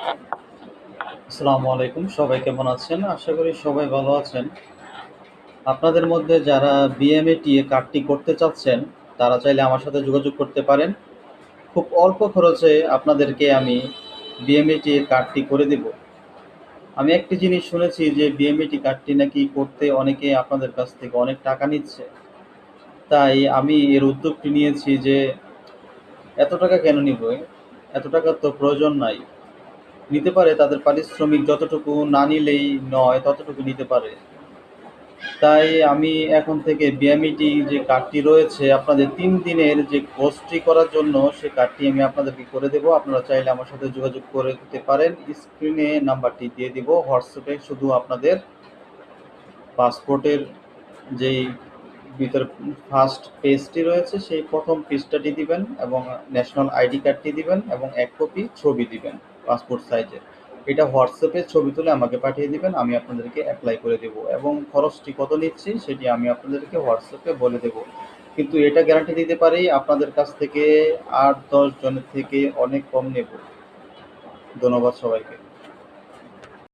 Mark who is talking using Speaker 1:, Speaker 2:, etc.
Speaker 1: আসসালামু আলাইকুম। সবাই কেমন আছেন? আশা করি সবাই ভালো আছেন। আপনাদের মধ্যে যারা বিএমএটিএ কার্ডটি করতে চাচ্ছেন, তারা চাইলে আমার সাথে যোগাযোগ করতে পারেন। খুব অল্প খরচে আপনাদেরকে আমি বিএমএটিএ কার্ডটি করে দিব। আমি একটি জিনিস শুনেছি যে বিএমএটি কার্ডটি নাকি করতে অনেকে আপনাদের কাছ থেকে অনেক টাকা নিচ্ছে। তাই আমি এর উদ্যোগটি নিয়েছি যে এত টাকা কেন নিবে? এত টাকার তো প্রয়োজন নাই। নিতে পারে তাদের পারিশ্রমিক যতটুকু না নিলেই নয় ততটুকু নিতে পারে। তাই আমি এখন থেকে বিএমইটি যে কার্ডটি রয়েছে আপনাদের ৩ দিনের যে কোর্সটি করার জন্য সে কার্ডটি আমি আপনাদেরকে করে দেব। আপনারা চাইলে আমার সাথে যোগাযোগ করতে পারেন। স্ক্রিনে নাম্বারটি দিয়ে দিব। হোয়াটসঅ্যাপে শুধু আপনাদের পাসপোর্টের যেই ভিতরে ফার্স্ট পেজটি রয়েছে সেই প্রথম পৃষ্ঠাটি দিবেন এবং ন্যাশনাল আইডি কার্ডটি দিবেন এবং ১ কপি ছবি দিবেন পাসপোর্ট সাইজের। এটা হোয়াটসঅ্যাপে ছবি তুলে আমাকে পাঠিয়ে দিবেন। আমি আপনাদেরকে এপ্লাই করে দেব এবং খরচটি কত নিচ্ছি সেটি আমি আপনাদেরকে হোয়াটসঅ্যাপে বলে দেব। কিন্তু এটা গ্যারান্টি দিতে পারি আপনাদের কাছ থেকে ৮-১০ জনের থেকে অনেক কম নেব। ধন্যবাদ সবাইকে।